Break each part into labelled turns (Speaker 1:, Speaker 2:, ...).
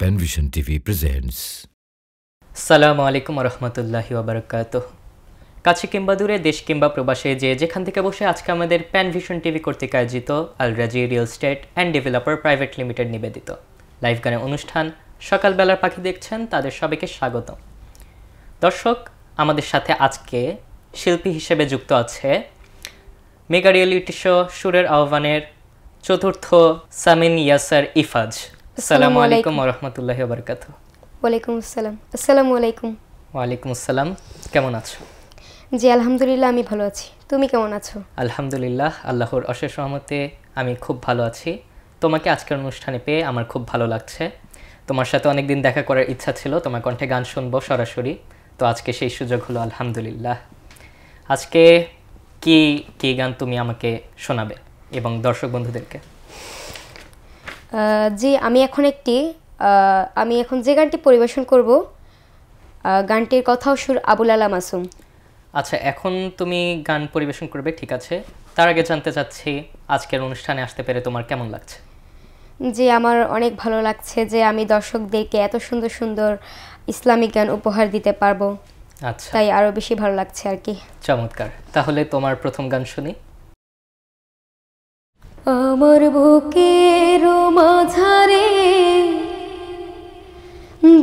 Speaker 1: Penvision TV presents.
Speaker 2: আসসালামু আলাইকুম রহমতুল্লাহি ওয়াবারাকাতুহ। কাছে কিংবা দূরে, দেশ কিংবা প্রবাসে, যে যেখান থেকে বসে আজকে আমাদের প্যানভিশন টিভি কর্তৃক আয়োজিত আল রাজি real estate and developer private limited নিবেদিত লাইভ গানের অনুষ্ঠান সকালবেলার পাখি দেখছেন, তাদের সবাইকে স্বাগত। দর্শক, আমাদের সাথে আজকে শিল্পী হিসেবে যুক্ত আছে মেগা রিয়েলিটি শো সুরের আহ্বানের চতুর্থ সামিন ইয়াসার ইফাজ। আসসালামু আলাইকুম রহমতুল্লাহি ওয়াবারাকাতুহ।
Speaker 3: ওয়ালাইকুম আসসালাম। আসসালামু আলাইকুম।
Speaker 2: ওয়ালাইকুম আসসালাম। কেমন আছো?
Speaker 3: জি আলহামদুলিল্লাহ, আমি ভালো আছি। তুমি কেমন আছো?
Speaker 2: আলহামদুলিল্লাহ, আল্লাহর অশেষ রহমতে আমি খুব ভালো আছি। তোমাকে আজকের অনুষ্ঠানে পেয়ে আমার খুব ভালো লাগছে। তোমার সাথে অনেকদিন দেখা করার ইচ্ছা ছিল, তোমার কণ্ঠে গান শুনবো সরাসরি, তো আজকে সেই সুযোগ হলো আলহামদুলিল্লাহ। আজকে কি কি গান তুমি আমাকে শোনাবে এবং দর্শক বন্ধুদেরকে?
Speaker 3: জি আমি এখন যে গানটি পরিবেশন করব, গানটির কথাও সুর আবুল আলা মাসুম।
Speaker 2: আচ্ছা, এখন তুমি গান পরিবেশন করবে, ঠিক আছে। তার আগে জানতে চাচ্ছি আজকের অনুষ্ঠানে আসতে পেরে তোমার কেমন লাগছে?
Speaker 3: জি আমার অনেক ভালো লাগছে যে আমি দর্শকদেরকে এত সুন্দর সুন্দর ইসলামিক গান উপহার দিতে পারবো।
Speaker 2: আচ্ছা,
Speaker 3: তাই আরও বেশি ভালো লাগছে আর কি।
Speaker 2: চমৎকার। তাহলে তোমার প্রথম গান শুনি।
Speaker 3: আমার বুকের মাঝারে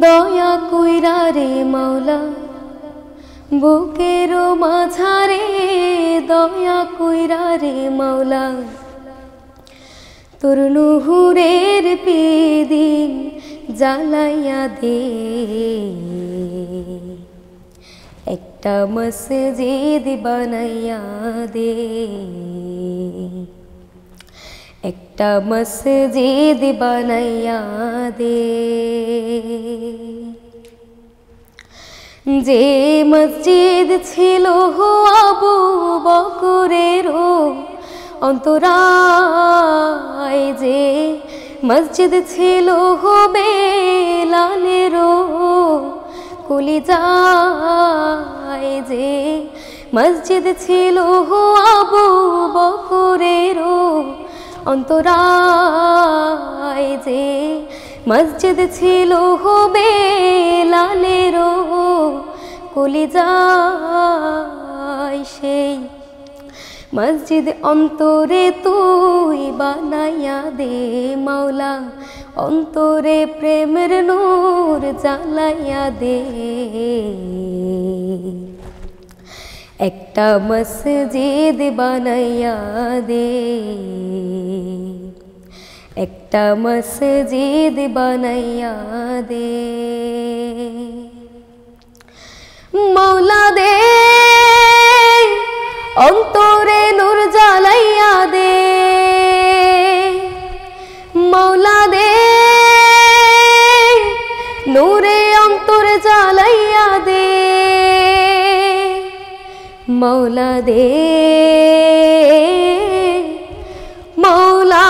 Speaker 3: দয়া কইরা রে মাওলা, বুকের মাঝারে দয়া কইরা রে মাওলা, তোর নুহুরের পেদিন জ্বালাইয়া দে, একটা মসজিদ বানাইয়া দে, একটা মসজিদ বানাইয়া দে, যে মসজিদ ছিল হো আবু বকরেরও অন্তরায়, যে মসজিদ ছিল হো বেলালেরও কলিজায়, যে মসজিদ ছিল হো আবু বকরেরও অন্তরায়, যে মসজিদ ছিল হো বেলালেরও কলিজায়, সেই মসজিদ অন্তরে তুই বানাইয়া দে মাওলা, অন্তরে প্রেমের নূর জ্বালাইয়া দে, একটা মসজিদ বানাইয়া দে, একটা মসজিদ বানাইয়া দে, মাওলা দে অন্তরে নূর জ্বালাইয়া দে, মাওলা দে নূরে অন্তর জ্বালাইয়া দে, মাওলা দে মাওলা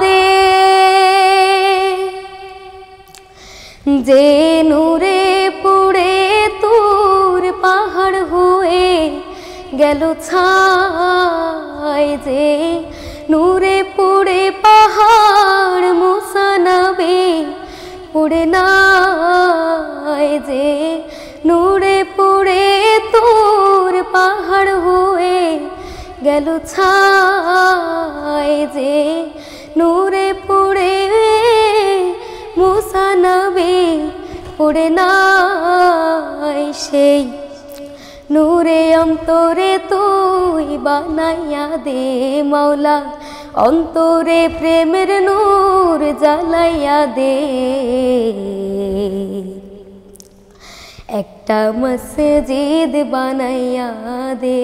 Speaker 3: দে, যে নূরে পুড়ে তোর পাহাড় হয়ে গেল ছাই, যে নূরে পুড়ে পাহাড় মুসা নবী পুড়ে নাই, যে নূরে পুড়ে তোর পাহাড় হয়ে গেল ছাই, যে নূরে পুড়ে মুসা নবী পুড়ে নাই, সেই নূরে অন্তরে তুই বানাইয়া দে মাওলা, অন্তরে প্রেমের নূর জ্বালাইয়া দে, একটা মসজিদ বানাইয়া দে,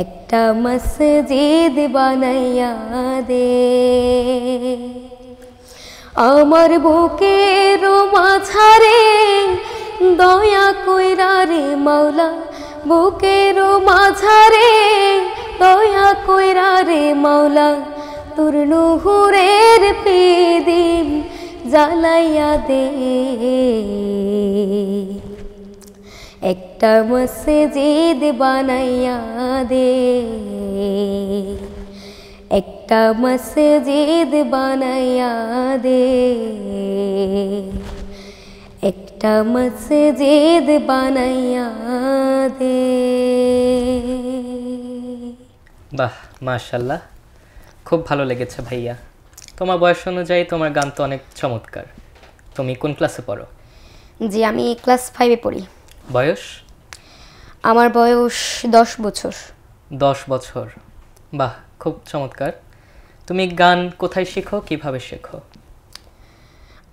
Speaker 3: একটা মসজিদ বানাইয়া দে, আমার বুকের মাঝারে দয়া কইরা রে মাওলা, বুকের মাঝারে দয়া কইরা রে মাওলা, তোর নুহুরের পেদিন জ্বালাইয়া দে, একটা মসজিদ বানাইয়া দে, একটা একটা মসজিদ বানাইয়া দে, একটা মসজিদ বানাইয়া দে।
Speaker 2: বাহ, মাশাল্লাহ, খুব ভালো লেগেছে ভাইয়া। তোমার বয়স অনুযায়ী তোমার গান তো অনেক চমৎকার। তুমি কোন ক্লাসে পড়ো?
Speaker 3: জি, আমি ক্লাস 5-এ পড়ি।
Speaker 2: বয়স?
Speaker 3: আমার বয়স 10 বছর।
Speaker 2: 10 বছর, বাহ, খুব চমৎকার। তুমি গান কোথায় শেখো, কিভাবে শেখো?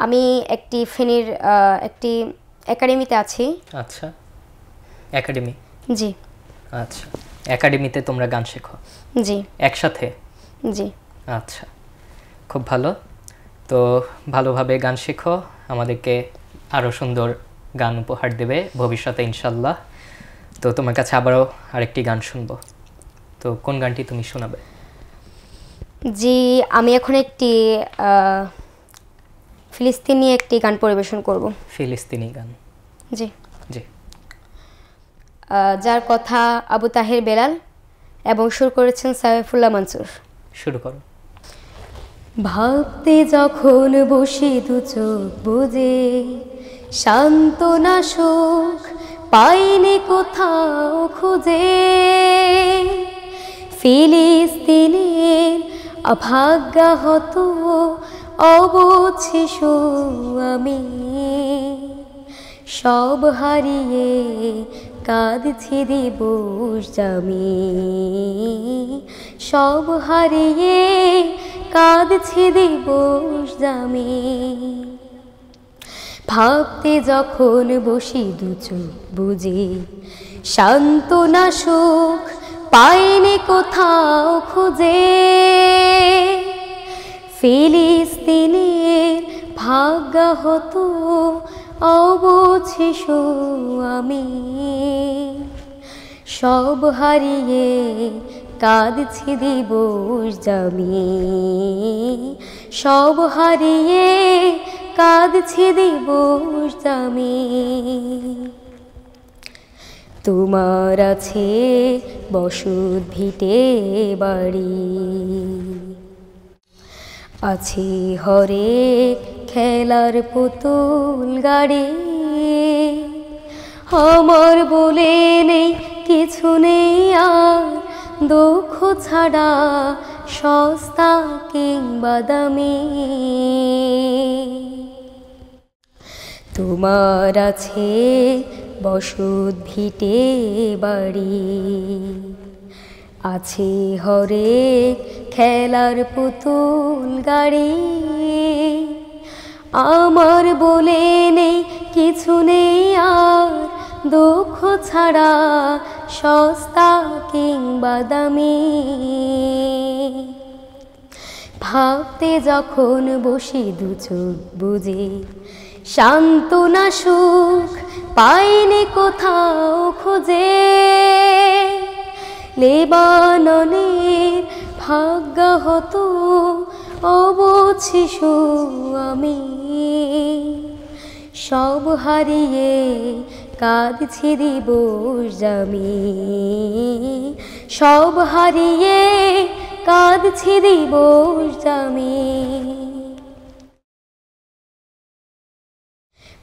Speaker 3: আমি একটি ফেনীর একটি একাডেমিতে আছি।
Speaker 2: আচ্ছা, একাডেমি।
Speaker 3: জি।
Speaker 2: আচ্ছা, একাডেমিতে তোমরা গান শেখো?
Speaker 3: জি।
Speaker 2: একসাথে?
Speaker 3: জি।
Speaker 2: আচ্ছা, খুব ভালো। তো ভালোভাবে গান শেখো, আমাদেরকে আরও সুন্দর গান উপহার দেবে ভবিষ্যতে ইনশাল্লাহ। তো তোমার কাছে আবারও আরেকটি গান শুনবো, তো কোন গানটি তুমি শোনাবে?
Speaker 3: জি, আমি এখন একটি ফিলিস্তিনি একটি গান পরিবেশন করব।
Speaker 2: ফিলিস্তিনি গান?
Speaker 3: জি।
Speaker 2: জি।
Speaker 3: যার কথা আবু তাহের বেলাল এবং সুর করেছেন সাইফুল্লাহ মনসুর।
Speaker 2: শুরু করো।
Speaker 3: ভাবতে যখন বসি দু চোখ বুজে, সান্ত্বনা সুখ পাইনি কোথাও খুঁজে। ফিলিস্তিনের অভাগ্যাহত অবোধ শিশু আমি, সব হারিয়ে কাঁদছি দিবস জামি, সব হারিয়ে কাঁদছি দিবস জামি। ভাবতে যখন বসি দু চোখ বুঝে, সান্ত্বনা সুখ পাইনি কোথাও খুঁজে। ফিলিস্তিনের ভাগ্যাহত অবোধ শিশু আমি, সব হারিয়ে কাঁদছি দিবস জামি, সব হারিয়ে কাঁদছি দিবস জামি। তোমার আছে বসত ভিটে বাড়ি, আছে হরে খেলার পুতুল গাড়ি। আমার বলে নেই কিছু নেই আর, দুঃখ ছাড়া সস্তা কিংবা দামি। তোমার আছে বসত ভিটে বাড়ি, আছে হরে খেলার পুতুল গাড়ি। আমার বলে নেই কিছু নেই আর, দুঃখ ছাড়া সস্তা কিংবা দামি। ভাবতে যখন বসি দু চোখ বুঝে, সান্ত্বনা সুখ পাইনি কোথাও খুঁজে। লেবাননের ভাগ্যাহত অবোধ শিশু আমি, সব হারিয়ে কাঁদছি দিবস জামি, সব হারিয়ে কাঁদছি দিবস জামি।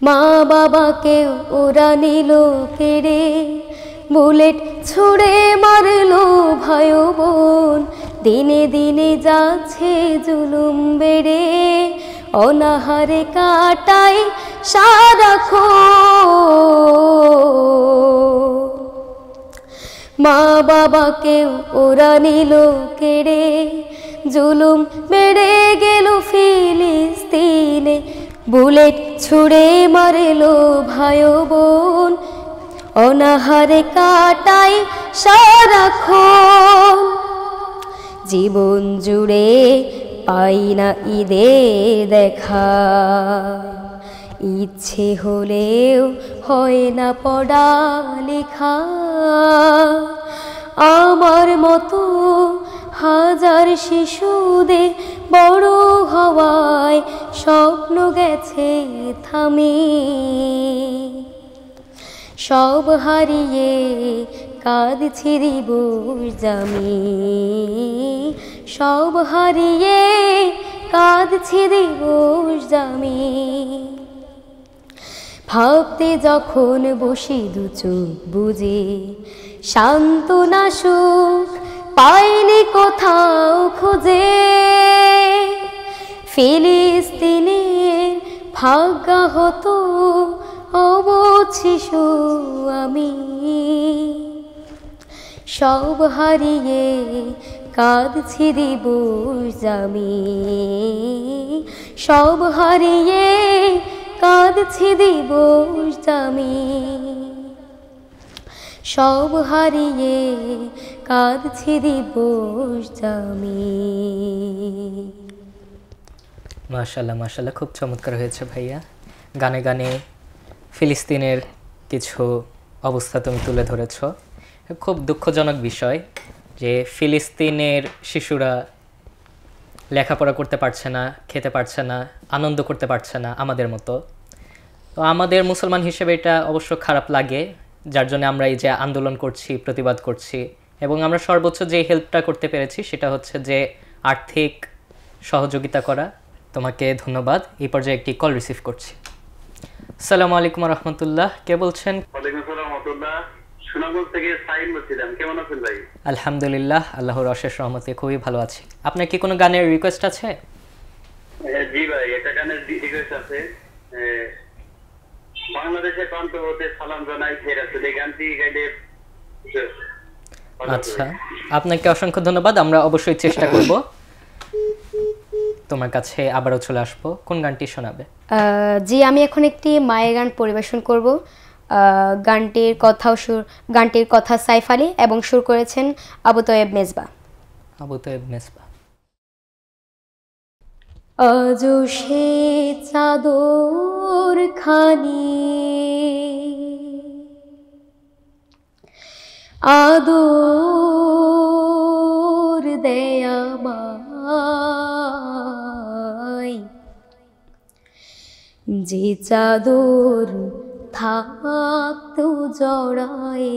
Speaker 3: মা বাবাকে ওরা নিল কেড়ে, বুলেট ছুড়ে মারলো ভাই বোন। দিনে দিনে যাচ্ছে জুলুম বেড়ে, অনাহারে কাটায় সারাক্ষণ। মা বাবাকে ওরা নিল কেড়ে, জুলুম বেড়ে গেল ফিলিস্তিনে। বুলেট ছুড়ে মারলো ভাই বোন, অনাহারে কাটাই সারাক্ষণ। জীবন জুড়ে পাই না ঈদের দেখা, ইচ্ছে হলেও হয় না পড়া লেখা। আমার মতো হাজার শিশুদের বড় হওয়ায় স্বপ্ন গেছে থামে, সব হারিয়ে কাঁদছি দিবস আমি সব হারিয়ে কাঁদছি দিবস আমি ভাবতে যখন বসি দু চোখ বুঝে সান্ত্বনা সুখ পাইনি কোথাও খুঁজে ফিলিস্তিনের ভাগ্যাহত অবুঝ শিশু আমি সব হারিয়ে কাঁদছি দিবস আমি সব হারিয়ে কাঁদছি দিবস আমি সব হারিয়ে কাঁদছি দিবস আমি
Speaker 2: মাশাআল্লাহ মাশাআল্লাহ, খুব চমৎকার হয়েছে ভাইয়া। গানে গানে ফিলিস্তিনের কিছু অবস্থা তুমি তুলে ধরেছ। খুব দুঃখজনক বিষয় যে ফিলিস্তিনের শিশুরা লেখাপড়া করতে পারছে না, খেতে পারছে না, আনন্দ করতে পারছে না আমাদের মতো। তো আমাদের মুসলমান হিসেবে এটা অবশ্য খারাপ লাগে, যার জন্য আমরা এই যে আন্দোলন করছি, প্রতিবাদ করছি, এবং আমরা সর্বোচ্চ যে হেল্পটা করতে পেরেছি সেটা হচ্ছে যে আর্থিক সহযোগিতা করা। তোমাকে ধন্যবাদ। এই পর্যায়ে একটি কল রিসিভ করছি। আসসালামু আলাইকুম রহমতুল্লাহ, কে বলছেন?
Speaker 1: ওয়ালাইকুম আসসালাম রাহমাতুল্লাহ। সুনামগঞ্জ থেকে সাইন বলছিলাম। কেমন আছেন ভাই?
Speaker 2: আলহামদুলিল্লাহ, আল্লাহর অশেষ রহমতে খুবই ভালো আছি। আপনার কি কোনো গানের রিকোয়েস্ট আছে?
Speaker 1: জি ভাই, একটা গানের রিকোয়েস্ট আছে। বাংলাদেশের প্রান্ত হতে সালাম জানাই ফেরাসুল, এই গানটি গাইলে।
Speaker 2: আচ্ছা, আপনাকে অসংখ্য ধন্যবাদ। আমরা অবশ্যই চেষ্টা করব তোমার কাছে আবারও চলে আসবো। কোন গানটি শোনাবে?
Speaker 3: জি, আমি এখন একটি মায়ের গান পরিবেশন করব। গানটির কথা সাইফ আলী এবং সুর করেছেন আবু তয়েব মেজবা।
Speaker 2: আবু তয়েব মেজবা।
Speaker 3: আজো সে চাদর খানি আদর দেয়া মাই, যে চাদর থাকতো জড়ায়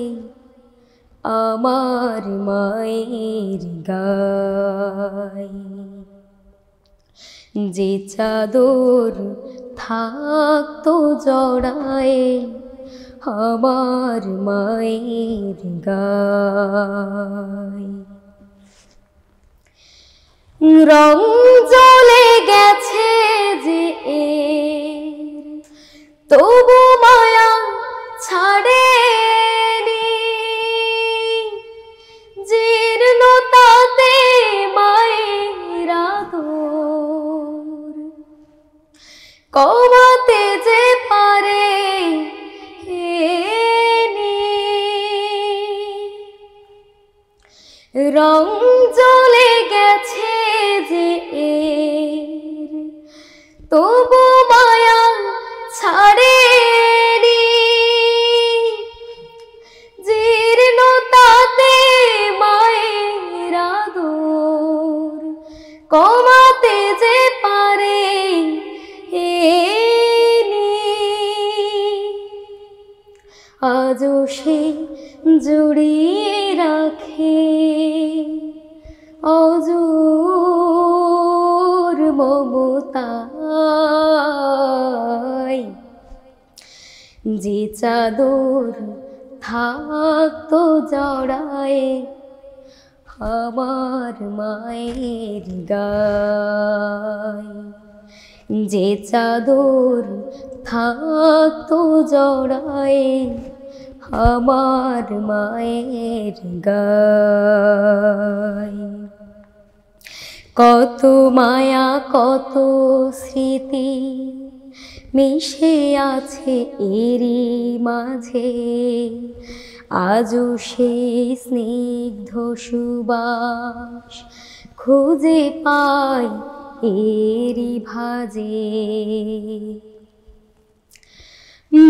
Speaker 3: আমার মায়ের গায়, যে চাদর থাকতো জড়ায় আমার মায়ের গায়, রং জ্বলে গেছে যে তবু মায়া ছাড়েনি, জীর্ণতাতে মায়ের আদর কমাতে যে পারে রং জ্বলে গেছে যে তবু মায়া ছাড়েনি, জীর্ণতাতে মায়ের আদর কমাতে যে পারে আজও সে জড়িয়ে রাখে অজর মমতায়, যে চাদর থাকতো জড়ায় আমার মায়ের গায়, যে চাদর থাকতো জড়ায় আমার মায়ের গায়। কত মায়া কত স্মৃতি মিশে আছে এরই মাঝে, আজও সেই স্নিগ্ধ সুবাস খুঁজে পাই এরই ভাজে,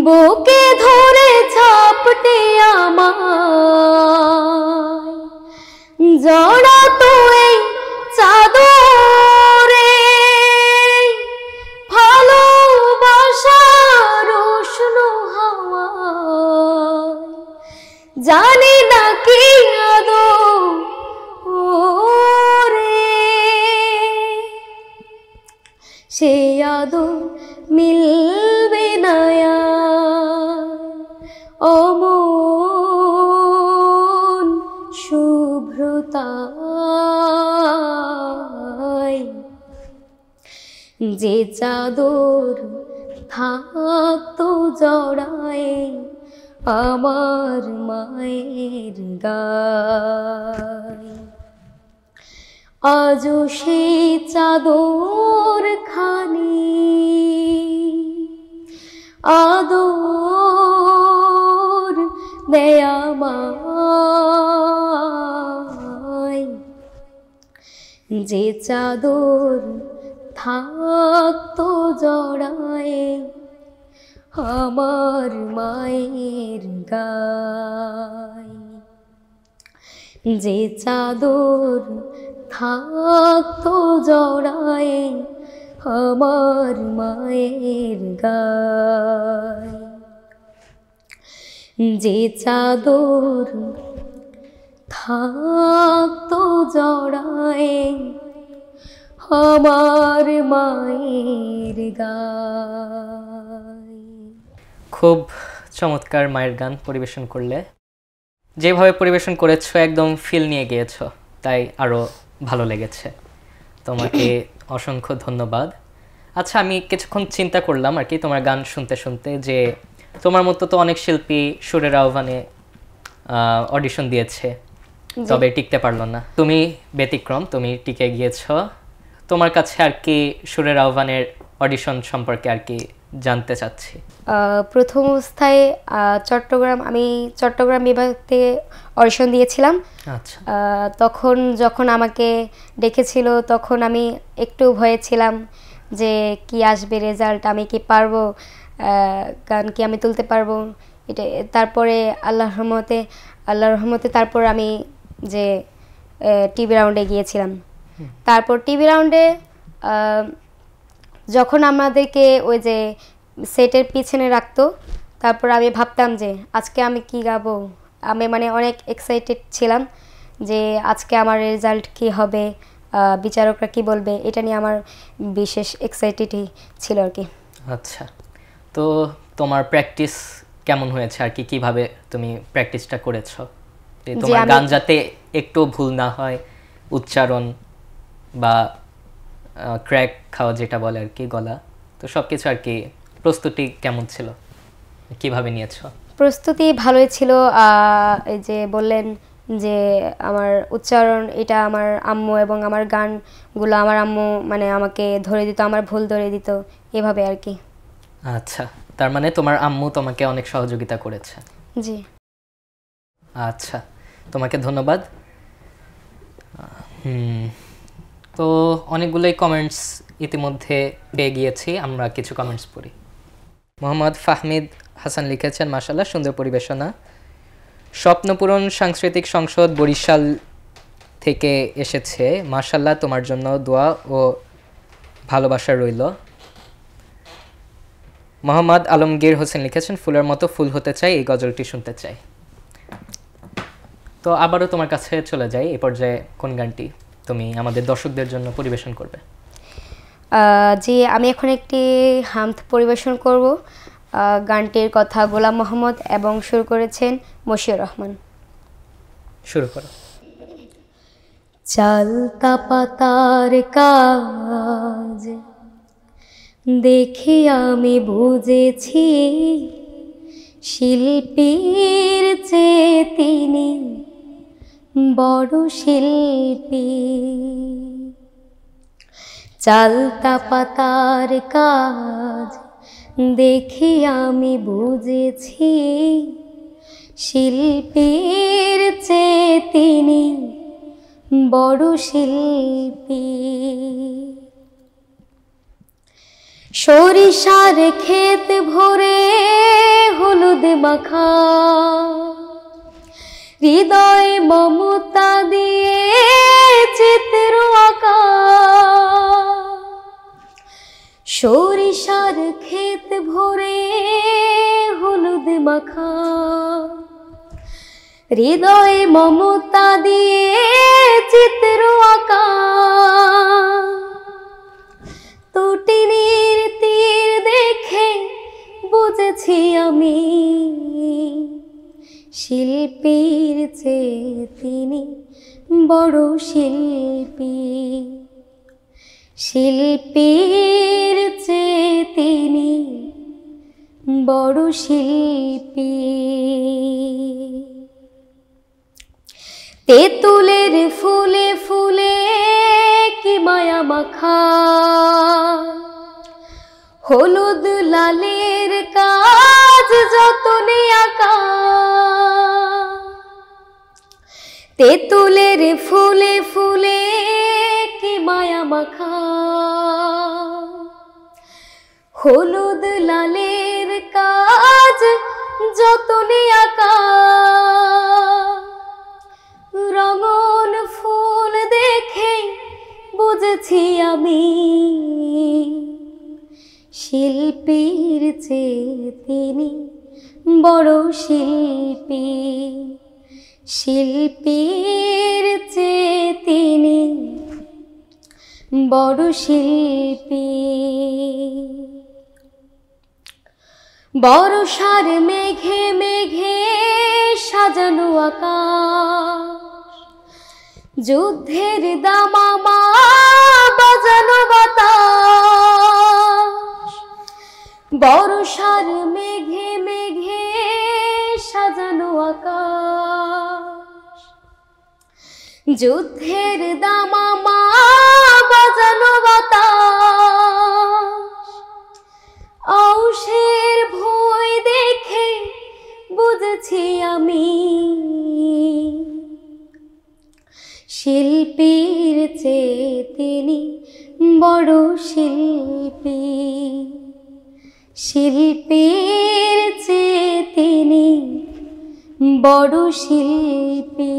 Speaker 3: বুকে ধরে ঝাপটে আমায় জড়াতো এই চাদরে, ভালোবাসার উষ্ণ হাওয়ায় জানি না সে আদর মিলবে না অমন শুভ্রতায় যে চাদর থাকতো জড়ায় আমার মায়ের গায় আজও সেই চাদর খানি আদর দেয় আমায় যে চাদর থাকতো জড়ায় আমার মায়ের গায় যে চাদর থাকতো জড়ায় আমার মায়ের গায় যে চাদর থাকতো জড়ায় আমার মায়ের গায়।
Speaker 2: খুব চমৎকার মায়ের গান পরিবেশন করলে, যেভাবে পরিবেশন করেছো একদম ফিল নিয়ে গিয়েছো, তাই আরও ভালো লেগেছে। তোমাকে অসংখ্য ধন্যবাদ। আচ্ছা, আমি কিছুক্ষণ চিন্তা করলাম আর কি তোমার গান শুনতে শুনতে, যে তোমার মতো তো অনেক শিল্পী সুরের আহ্বানে অডিশন দিয়েছে, তবে টিকতে পারলো না। তুমি ব্যতিক্রম, তুমি টিকে গিয়েছো। তোমার কাছে আর কি সুরের আহ্বানের অডিশন সম্পর্কে আর কি জানতে চাচ্ছি।
Speaker 3: প্রথম অবস্থায় আমি চট্টগ্রাম বিভাগ থেকে অডিশন দিয়েছিলাম।
Speaker 2: আচ্ছা।
Speaker 3: তখন যখন আমাকে ডেকেছিল তখন আমি একটু ভয়ে ছিলাম যে কি আসবে রেজাল্ট, আমি কি পারবো, গান কি আমি তুলতে পারবো এটা। তারপরে আল্লাহর রহমতে তারপর আমি যে টিভি রাউন্ডে গিয়েছিলাম। তারপর টিভি রাউন্ডে যখন আমাদেরকে ওই যে সেটের পিছনে রাখতো, তারপর আমি ভাবতাম যে আজকে আমি কি গাবো। আমি মানে অনেক এক্সাইটেড ছিলাম যে আজকে আমার রেজাল্ট কি হবে, বিচারকরা কি বলবে, এটা নিয়ে আমার বিশেষ এক্সাইটেডই ছিল আর কি।
Speaker 2: আচ্ছা, তো তোমার প্র্যাকটিস কেমন হয়েছে আর কি, কিভাবে তুমি প্র্যাকটিসটা করেছো তোমার গান যাতে একটু ভুল না হয়, উচ্চারণ বা ক্র্যাক খাওয়া যেটা বলে আর কি গলা, তো সব কিছু আর কি প্রস্তুতি কেমন ছিল, কিভাবে নিয়েছো?
Speaker 3: প্রস্তুতি ভালোই ছিল। এই যে বললেন যে আমার উচ্চারণ, এটা আমার আম্মু এবং আমার গানগুলো আমার আম্মু মানে আমাকে ধরে দিত, আমার ভুল ধরে দিত, এভাবে আর কি।
Speaker 2: আচ্ছা, তার মানে তোমার আম্মু তোমাকে অনেক সহযোগিতা করেছে।
Speaker 3: জি।
Speaker 2: আচ্ছা, তোমাকে ধন্যবাদ। তো অনেকগুলোই কমেন্টস ইতিমধ্যে পেয়ে গিয়েছি, আমরা কিছু কমেন্টস পড়ি। মোহাম্মদ ফাহমিদ হাসান লিখেছেন, মাশাআল্লাহ সুন্দর পরিবেশনা। স্বপ্নপূরণ সাংস্কৃতিক সংসদ বরিশাল থেকে এসেছে, মাশাআল্লাহ তোমার জন্য দোয়া ও ভালোবাসা রইল। মোহাম্মদ আলমগীর হোসেন লিখেছেন, ফুলের মতো ফুল হতে চাই, এই গজলটি শুনতে চাই। তো আবারও তোমার কাছে চলে যাই, এই পর্যায়ে কোন গানটি তুমি আমাদের দর্শকদের জন্য পরিবেশন করবে?
Speaker 3: জি, আমি এখন একটি হামদ পরিবেশন করব। গানটির কথা গোলাম মোহাম্মদ এবং সুর করেছেন মশিউর রহমান।
Speaker 2: শুরু করো।
Speaker 3: চালতা পাতার কাজ দেখে আমি বুঝেছি, শিল্পীর চেয়ে তিনি বড় শিল্পী। চালতা পাতার কাজ দেখে আমি বুঝেছি, শিল্পীর চেয়ে তিনি বড় শিল্পী। সরিষার ক্ষেত ভরে হলুদ মাখা, হৃদয় মমতা দিয়ে চিত্র আঁকা। সরিষার ক্ষেত ভরে হলুদ মাখা, হৃদয় মমতা দিয়ে চিত্র আঁকা। তটিনী বুঝেছি আমি শিল্পীর চেয়ে তিনি বড় শিল্পী, শিল্পীর চেয়ে তিনি বড় শিল্পী। তেঁতুলের ফুলে ফুলে কি মায়া মাখা, হলুদ লালের কাজ যতনে আঁকা। তেঁতুলের ফুলে ফুলে কি মায়া মাখা, হলুদ লালের কাজ যতনে আঁকা। রঙন ফুল দেখে বুঝেছি আমি শিল্পীর চেয়ে তিনি বড় শিল্পী, শিল্পীর চেয়ে তিনি বড় শিল্পী। বর্ষার মেঘে মেঘে সাজানো আকাশ, যুদ্ধের দামামা বাজানো বাতাস। বর্ষার মেঘে মেঘে সাজানো আকাশ, যুদ্ধের দামামা বাজানো বাতাস। ঔষের ভয় দেখে বুঝেছি আমি শিল্পীর চেয়ে তিনি বড় শিল্পী, শিল্পীর চেয়ে তিনি বড় শিল্পী।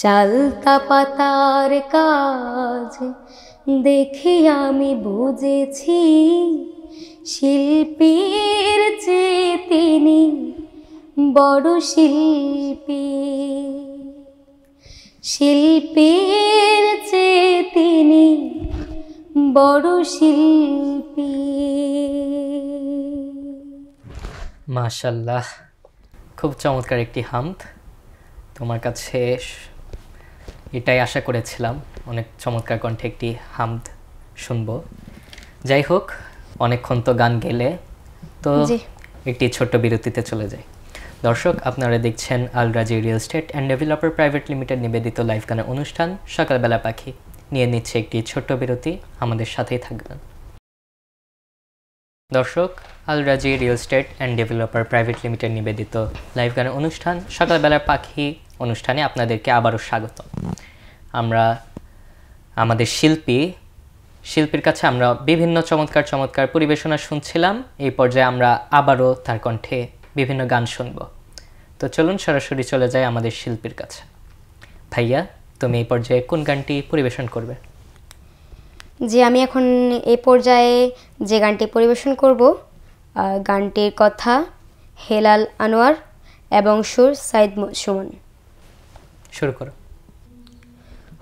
Speaker 3: চালতা পাতার কাজ দেখে আমি বুঝেছি শিল্পীর চেয়ে তিনি বড় শিল্পী, শিল্পীর চেয়ে তিনি বড় শিল্পী।
Speaker 2: মাশাল্লাহ, খুব চমৎকার একটি হামদ। তোমার কাছে এটাই আশা করেছিলাম, অনেক চমৎকার কণ্ঠে একটি হামদ শুনবো। যাই হোক, অনেকক্ষণ তো গান গেলে, তো একটি ছোট্ট বিরতিতে চলে যাই। দর্শক, আপনারা দেখছেন আল রাজি real estate and developer private limited নিবেদিত লাইভ গানের অনুষ্ঠান সকালবেলা পাখি। নিয়ে নিচ্ছে একটি ছোট্ট বিরতি, আমাদের সাথেই থাকবেন। দর্শক, আল রাজি real estate and developer private limited নিবেদিত লাইভ গানের অনুষ্ঠান সকালবেলা পাখি অনুষ্ঠানে আপনাদেরকে আবারও স্বাগত। আমরা আমাদের শিল্পীর কাছে আমরা বিভিন্ন চমৎকার চমৎকার পরিবেশনা শুনছিলাম। এই পর্যায়ে আমরা আবারও তার কণ্ঠে বিভিন্ন গান শুনব। তো চলুন সরাসরি চলে যাই আমাদের শিল্পীর কাছে। ভাইয়া, তুমি এই পর্যায়ে কোন গানটি পরিবেশন করবে?
Speaker 3: জি, আমি এখন এই পর্যায়ে যে গানটি পরিবেশন করব, গানটির কথা হেলাল আনোয়ার এবং সুর সাইদ সুমন।
Speaker 2: শুরু করো।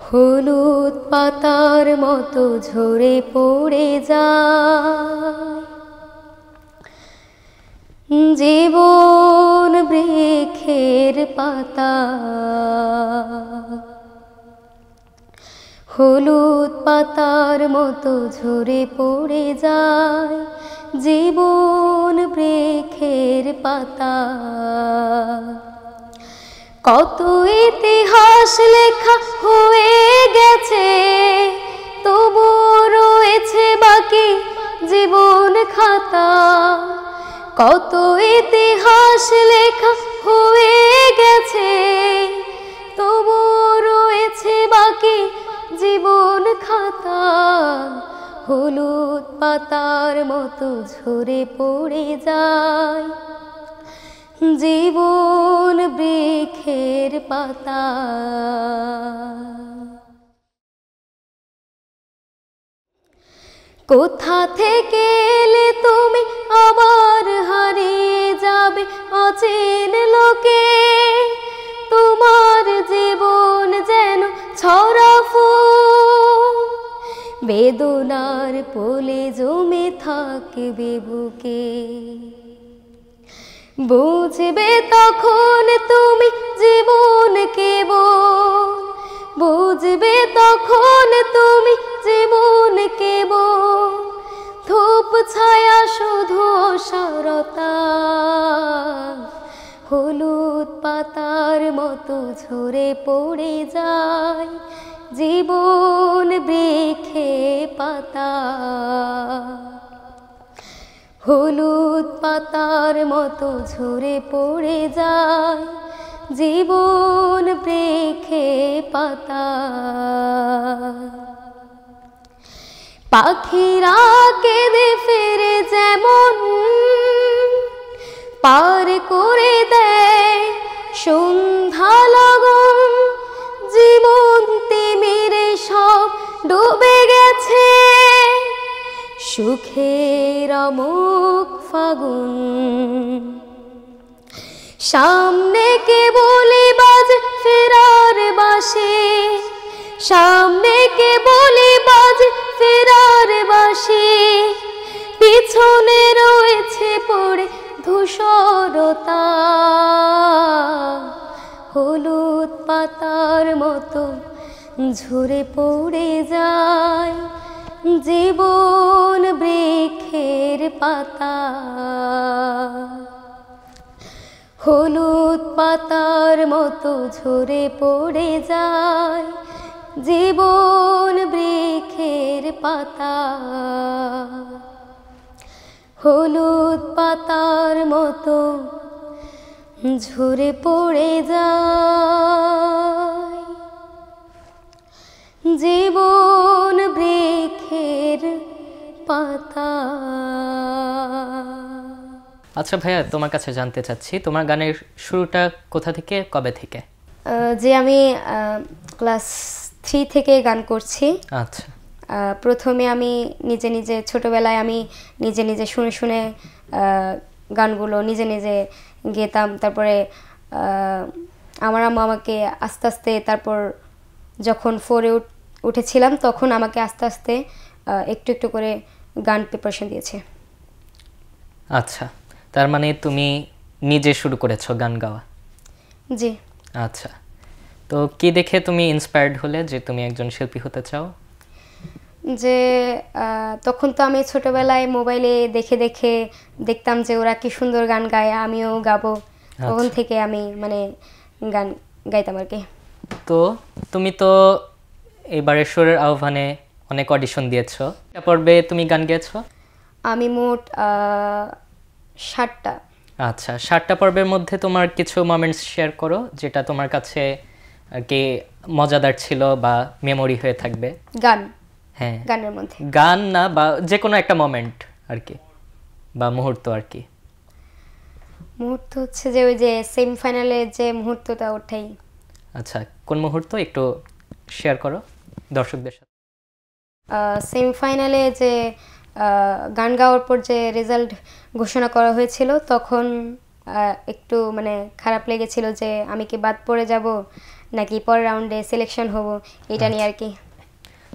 Speaker 3: হলুদ পাতার মতো ঝরে পড়ে যায় জীবন বৃক্ষের পাতা, হলুদ পাতার মতো ঝরে পড়ে যায় জীবন বৃক্ষের পাতা। কত ইতিহাস লেখা হয়ে গেছে, তবু রয়েছে বাকি জীবন খাতা। কত ইতিহাস লেখা হয়ে গেছে, তবু রয়েছে বাকি জীবন খাতা। হলুদ পাতার মতো ঝরে পড়ে যায় জীবন বৃক্ষের পাতা। কোথা থেকে এলে তুমি আবার হারিয়ে যাবে অচেন লোকে, তোমার জীবন যেন ছড়া ফুল বেদনার পোলে জমে থাকবে বুকে। বুঝবে তখন তুমি জীবন কেবল, বুঝবে তখন তুমি জীবন কেবল, ধূপ ছায়া শুধু অসারতা। হলুদ পাতার মতো ঝরে পড়ে যায় জীবন বৃক্ষে পাতা। হলুদ পাতার মতো ঝরে পড়ে যায় জীবন বৃক্ষে পাতা। পাখিরা কেঁদে ফেরে যেমন, পার করে দেয় সন্ধ্যা লগন, জীবন তিমিরে সব ডুবে গেছে সুখের অমুক ফাগুন। সামনে কেবলই বাজে ফেরার বাঁশি, সামনে কেবলই বাজে ফেরার বাঁশি, পিছনে রয়েছে পড়ে ধূসরতা। হলুদ পাতার মতো ঝরে পড়ে যায় জীবন বৃক্ষের পাতা। হলুদ পাতার মতো ঝরে পড়ে যায় জীবন বৃক্ষের পাতা। হলুদ পাতার মতো ঝরে পড়ে যায় জীবন বৃক্ষের পাতা।
Speaker 2: আচ্ছা ভাইয়া, তোমার কাছে জানতে চাচ্ছি তোমার গানের শুরুটা কোথা থেকে, কবে থেকে?
Speaker 3: যে আমি ক্লাস 3 থেকে গান করছি।
Speaker 2: আচ্ছা।
Speaker 3: প্রথমে আমি নিজে নিজে ছোটোবেলায় আমি নিজে নিজে শুনে শুনে গানগুলো নিজে নিজে গেতাম। তারপরে আমার আম্মু আমাকে আস্তে আস্তে, তারপর যখন 4-এ উঠেছিলাম তখন আমাকে আস্তে আস্তে একটু একটু করে গান প্রিপারেশন দিয়েছে।
Speaker 2: আচ্ছা, তার মানে তুমি নিজে শুরু করেছো গান গাওয়া?
Speaker 3: জি।
Speaker 2: আচ্ছা, তো কি দেখে তুমি ইন্সপায়ার্ড হলে যে তুমি একজন শিল্পী হতে চাও?
Speaker 3: যে তখন তো আমি ছোটোবেলায় মোবাইলে দেখে দেখে দেখতাম যে ওরা কি সুন্দর গান গায়, আমিও গাবো। তখন থেকে আমি মানে গান গাইতাম আর কি।
Speaker 2: তো তুমি তো এবারের সুরের আহ্বানে অনেক অডিশন দিয়েছো, এটা পর্বে তুমি গান গেয়েছো?
Speaker 3: আমি মোট 7টা।
Speaker 2: আচ্ছা, 7টা পর্বের মধ্যে তোমার কিছু মোমেন্টস শেয়ার করো যেটা তোমার কাছে আর কি মজাদার ছিল বা মেমোরি হয়ে থাকবে।
Speaker 3: গান?
Speaker 2: হ্যাঁ,
Speaker 3: গানের মধ্যে
Speaker 2: গান না, বা যে কোনো একটা মোমেন্ট আর কি, বা মুহূর্ত আর কি।
Speaker 3: মুহূর্ত হচ্ছে যে ওই যে সেমিফাইনালের যে মুহূর্তটা, ওঠাই।
Speaker 2: আচ্ছা, কোন মুহূর্ত একটু শেয়ার করো দর্শকদের সাথে।
Speaker 3: সেমিফাইনালে যে গান গাওয়ার পর যে রেজাল্ট ঘোষণা করা হয়েছিল, তখন একটু মানে খারাপ লেগেছিল যে আমি কি বাদ পড়ে যাব নাকি পরের রাউন্ডে সিলেকশন হব, এটা নিয়ে আর কি।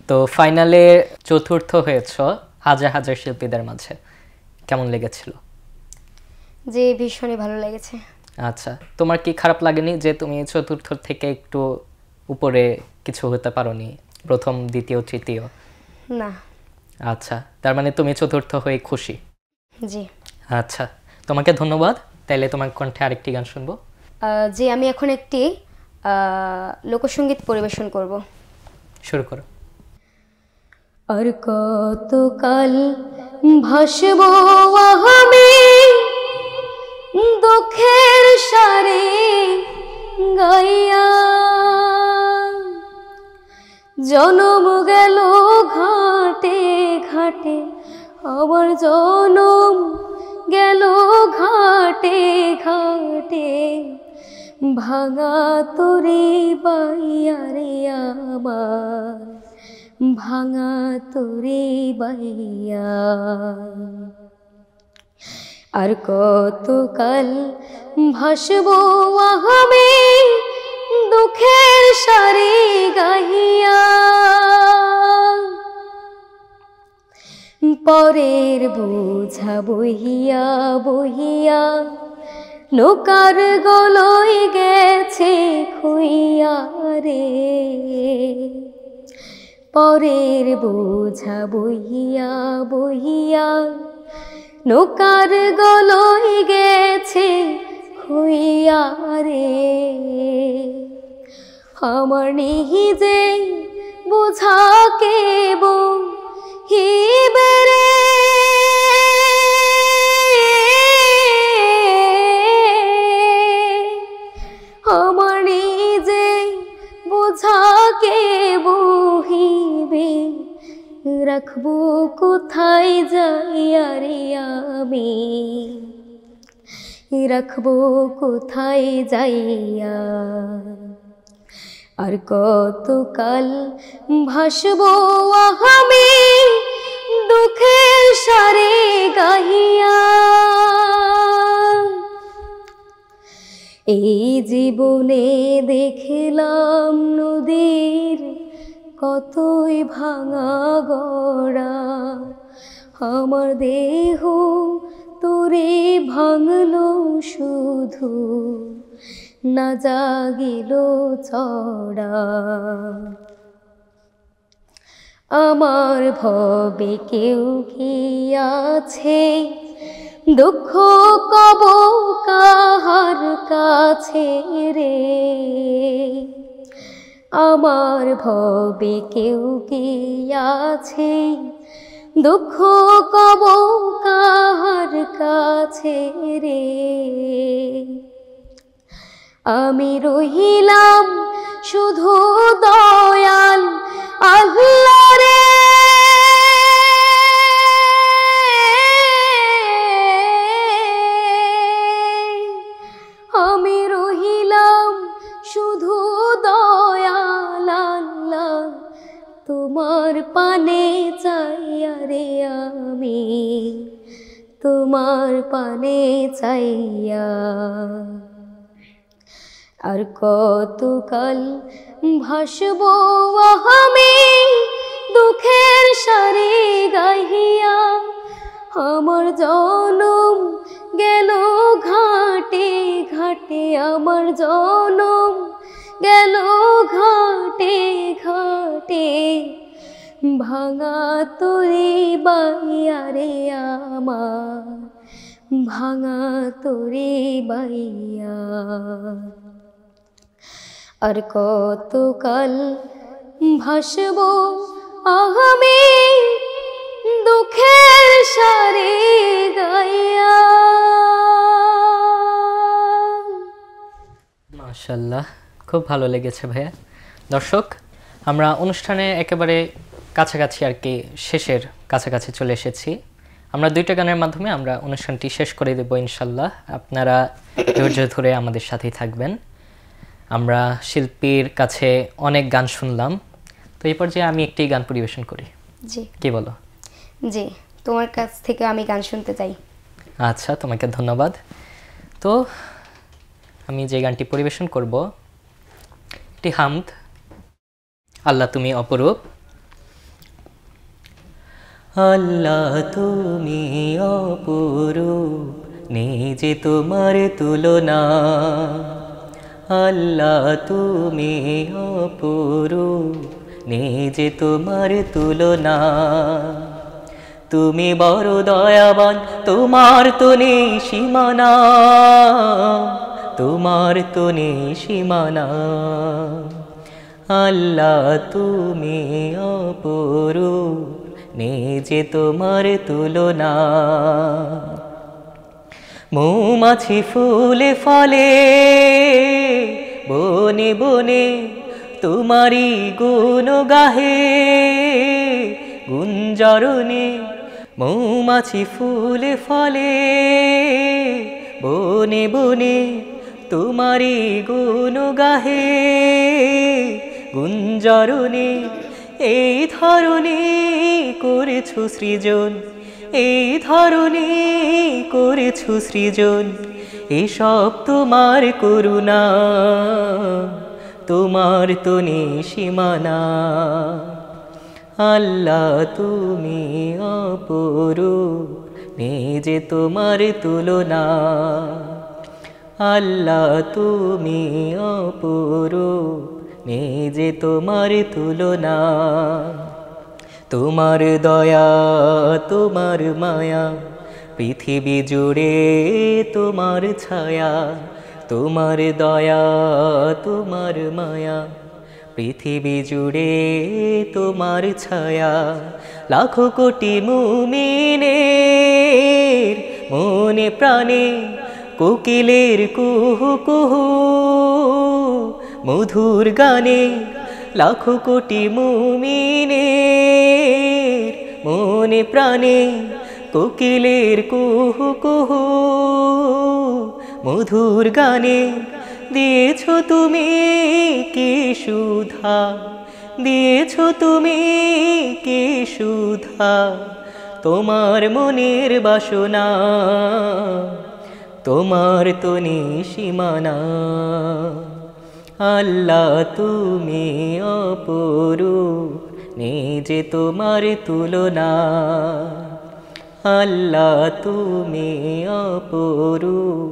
Speaker 2: তো ফাইনালে চতুর্থ হয়েছ হাজার হাজার শিল্পীদের মাঝে, কেমন লেগেছিল?
Speaker 3: যে ভীষণই ভালো লেগেছে।
Speaker 2: আচ্ছা, তোমার কি খারাপ লাগেনি যে তুমি চতুর্থ থেকে একটু উপরে কিছু হতে পারোনি, প্রথম দ্বিতীয় তৃতীয়?
Speaker 3: না।
Speaker 2: আচ্ছা, তার মানে তুমি চতুর্থ হয়ে খুশি?
Speaker 3: জি।
Speaker 2: আচ্ছা, তোমাকে ধন্যবাদ। তাইলে তোমার কণ্ঠে আরেকটি গান শুনবো।
Speaker 3: জি, আমি এখন একটি লোকসঙ্গীত পরিবেশন করব।
Speaker 2: শুরু করো।
Speaker 3: আর কতকাল ভাসব আমি দুঃখের সারে গাইয়া, জনম গেল ঘাটে ঘাটে, আবার জনম গেল ঘাটে ঘাটে, ভাঙা তোরে বাইয়া রে আমার, ভাঙা তোরে বাইয়া। আর কতকাল ভাসব আমি দুঃখের সারি গাহিয়া, পরের বোঝা বহিয়া বহিয়া নৌকার গলই গেছে খুইয়া রে, পরের বোঝা বহিয়া বহিয়া নৌকার গলই গেছে খুইয়া রে, আমার নিহিজে বোঝা কেব হিবে রে, আমার নিজে বোঝা কে বহিবে, রাখবো কোথায় যাইয়া রে আমি, রাখবো কোথায় যাইয়া, আর কতকাল ভাসবো আমি দুঃখের সারে গাহিয়া, এই জীবনে দেখলাম নদীর কতই ভাঙা গড়া, আমার দেহ তোরে ভাঙলো শুধু না জাগিল চড়া, আমার ভবে কেউ কি আছে দুঃখ কব কাহার কাছে রে, আমার ভবে কেউ কি আছে দুঃখ কব কাহার কাছে রে, আমি রহিলাম শুধু দয়াল আল্লাহ রে, আমি রহিলাম শুধু দয়াল আল্লাহ, তোমার পানে চাইয়া রে আমি, তোমার পানে চাইয়া, আর কতকাল ভাসবো আমি দুঃখের সারি গাহিয়া, আমার জনম গেল ঘাটে ঘাটে, আমার জনম গেল ঘাটে ঘাটে, ভাঙা তোরে বাইয়া রে আমার, ভাঙা তোরে বাইয়া, আর কতকাল ভাসবো আমি দুঃখের সারে গাইয়া।
Speaker 2: মাশাআল্লাহ, খুব ভালো লেগেছে ভাইয়া। দর্শক, আমরা অনুষ্ঠানে একেবারে কাছাকাছি আর কি শেষের কাছাকাছি চলে এসেছি। আমরা দুইটা গানের মাধ্যমে আমরা অনুষ্ঠানটি শেষ করে দেব ইনশাল্লাহ। আপনারা ধৈর্য ধরে আমাদের সাথেই থাকবেন। আমরা শিল্পীর কাছে অনেক গান শুনলাম, তো এই পর্যায়ে আমি একটি গান পরিবেশন করি।
Speaker 3: জি,
Speaker 2: কি বলো?
Speaker 3: জি, তোমার কাছ থেকে আমি গান শুনতে চাই।
Speaker 2: আচ্ছা, তোমাকে ধন্যবাদ। তো আমি যে গানটি পরিবেশন করব এটি হামদ, আল্লাহ তুমি অপরূপ। আল্লাহ তুমি অপরূপ, নিজে তোমার তুলনা। আল্লাহ তুমি অপরূপ, নিজে তোমার তুলনা। তুমি বড় দয়াবান, তোমার তো নেই সীমানা, তোমার তো নেই সীমানা। আল্লাহ তুমি অপরূপ, নিজে তোমার তুলনা। মৌমাছি ফুলে ফলে বনে বনে, তোমারি গুণ গাহে গুঞ্জরণে। মৌমাছি ফুলে ফলে বনে বনে, তোমারি গুণ গাহে গুঞ্জরণে। এই ধরনী করেছো সৃজন, এই ধরনী করেছো সৃজন, এসব তোমার করুণা, তোমার তো নেই সীমানা। আল্লাহ তুমি অপরূপ, নেই যে তোমার তুলনা। আল্লাহ তুমি অপরূপ, নেই যে তোমার তুলনা। তোমার দয়া তোমার মায়া, পৃথিবী জুড়ে তোমার ছায়া। তোমার দয়া তোমার মায়া, পৃথিবী জুড়ে তোমার ছায়া। লাখো কোটি মুমিনের মনে প্রাণে কোকিলের কুহু কুহু মধুর গানে। লাখো কোটি মুমিনের মনে প্রাণে কোকিলের কুহু কুহু মধুর গানে। দিয়েছো তুমি কি সুধা, দিয়েছো তুমি কি সুধা, তোমার মনের বাসনা তোমার তো সীমানা। আল্লাহ তুমি অপরূপ, নেই যে তোমার তুলনা। আল্লাহ তুমি অপরূপ,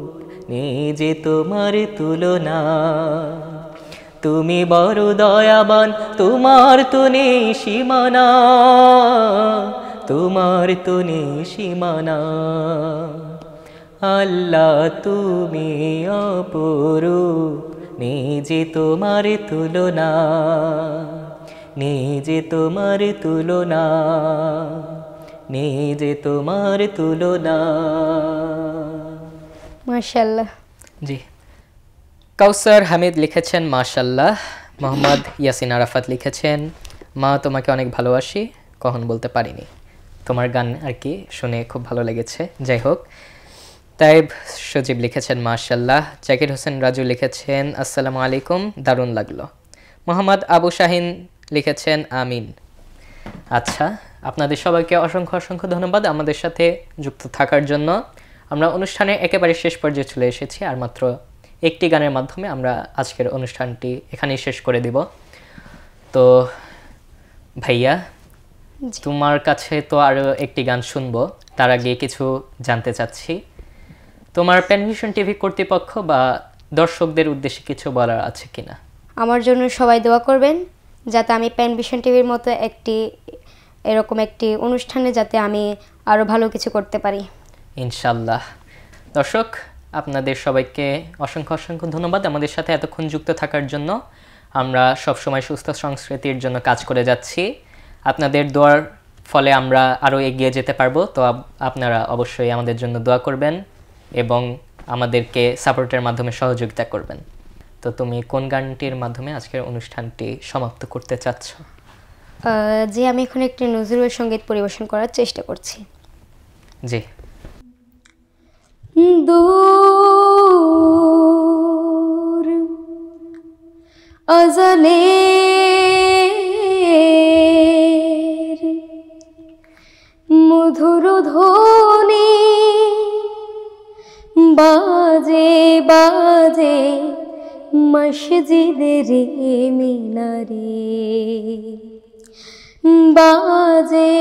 Speaker 2: নেই যে তোমার তুলনা। তুমি বড় দয়াবান, তোমার তো নেই সীমানা, তোমার তো নেই সীমানা। আল্লাহ তুমি অপরূপ, নেই যে তোমার তুলনা, নেই যে তোমার তুলনা, নেই যে তোমার তুলনা।
Speaker 3: মাশাআল্লাহ।
Speaker 2: জি, কাউসার হামিদ লিখেছেন মাশাআল্লাহ। মোহাম্মদ ইয়াসিন আরাফাত লিখেছেন মা তোমাকে অনেক ভালোবাসি, কখন বলতে পারিনি। তোমার গান আর কি শুনে খুব ভালো লেগেছে। যাই হোক, তাইব সজীব লিখেছেন মাশাআল্লাহ। জাকির হোসেন রাজু লিখেছেন আসসালামু আলাইকুম, দারুণ লাগলো। মোহাম্মদ আবু শাহিন লিখেছেন আমিন। আচ্ছা, আপনাদের সবাইকে অসংখ্য অসংখ্য ধন্যবাদ আমাদের সাথে যুক্ত থাকার জন্য। আমরা অনুষ্ঠানের একেবারে শেষ পর্যায়ে চলে এসেছি, আর মাত্র একটি গানের মাধ্যমে আমরা আজকের অনুষ্ঠানটি এখানেই শেষ করে দিব। তো ভাইয়া, তোমার কাছে তো আরও একটি গান শুনবো, তার আগে কিছু জানতে চাচ্ছি। তোমার প্যানভিশন টিভি কর্তৃপক্ষ বা দর্শকদের উদ্দেশ্যে কিছু বলার আছে কিনা?
Speaker 3: আমার জন্য সবাই দোয়া করবেন, যাতে আমি প্যানভিশন টিভির মতো এরকম একটি অনুষ্ঠানে যাতে আমি আরও ভালো কিছু করতে পারি,
Speaker 2: ইনশাল্লাহ। দর্শক, আপনাদের সবাইকে অসংখ্য অসংখ্য ধন্যবাদ আমাদের সাথে এতক্ষণ যুক্ত থাকার জন্য। আমরা সবসময় সুস্থ সংস্কৃতির জন্য কাজ করে যাচ্ছি। আপনাদের দোয়ার ফলে আমরা আরও এগিয়ে যেতে পারবো। তো আপনারা অবশ্যই আমাদের জন্য দোয়া করবেন এবং আমাদেরকে সাপোর্টের মাধ্যমে সহযোগিতা করবেন। তো তুমি কোন গানটির মাধ্যমে আজকের অনুষ্ঠানটি সমাপ্ত করতে চাচ্ছ?
Speaker 3: যে আমি এখন একটি নজরুল সঙ্গীত পরিবেশন করার চেষ্টা করছি।
Speaker 2: জি।
Speaker 3: দূর আজানের মধুর ধ্বনি বাজে বাজে মসজিদের মিনারে, বাজে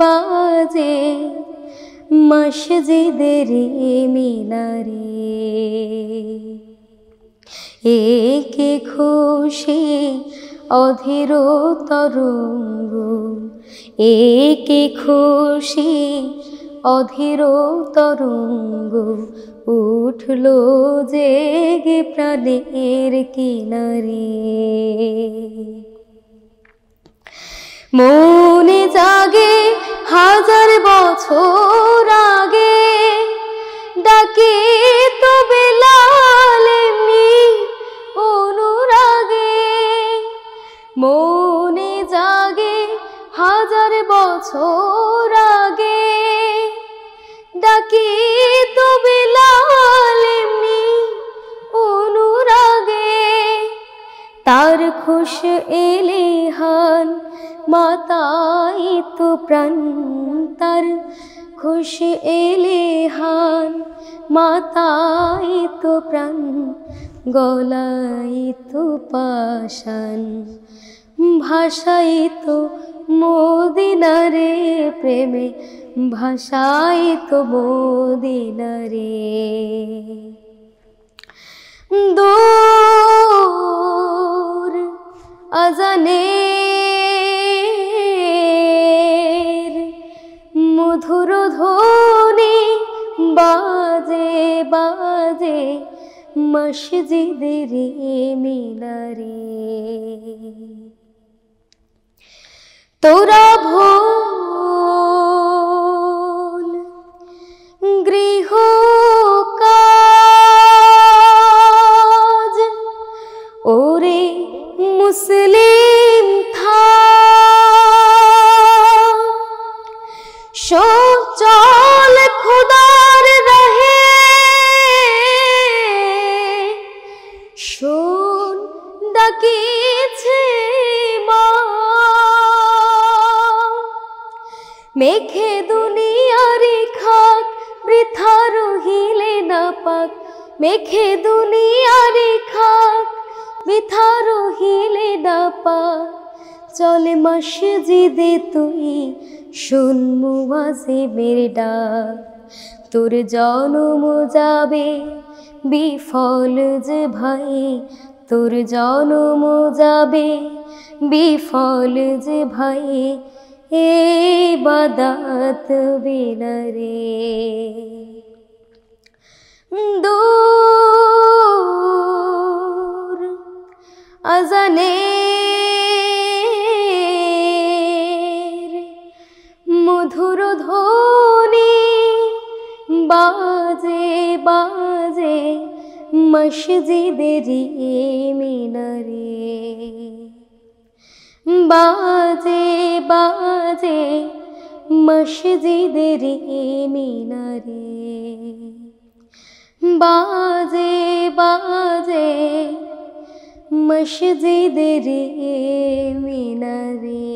Speaker 3: বাজে মসজিদের মিনারে। একে খুশি অধীর তরঙ্গ, একে খুশি অধীর তরঙ্গ উঠল জেগে প্রাণের কিনারে। মনে জাগে হাজার বছর আগে, ডাকে তো বেলাল এমনি অনুরাগে। মনে জাগে হাজার বছর আগে, ডাকে তো বেলাল এমনি অনুরাগে। তার খুশ এলেহান মাতাই তো প্রাণ, তার খুশ এলেহান মাতাই তো প্রাণ, গলাই তো পাশান, ভাষাই তো মোর মদিনা রে প্রেমে ভাষাই তো মদিনা রে দূর আজানের মধুর ধ্বনি বাজে বাজে মসজিদের মিনারে তোরা ভুল গৃহ কাজ ওরে মুসলিম থা সব চল খুদার রহে শোন ডাকিছে মা মেঘে দুনিয়ারি খাক বৃথা রহিলে না পাক মেঘে দুনিয়ারি খাক বৃথা রহিলে না পাক চলে মসজিদে তুই শুন মুয়াজ্জিনের ডাক তোর জনম যাবে বিফল যে ভাই তোর জনম যাবে বিফল যে ভাই এই বাদাত বিনারে দূর আজানের মধুর ধ্বনি বাজে বাজে মসজিদের মিনারে বাজে বাজে মসজিদের মিনারে বাজে বাজে মসজিদের মিনারে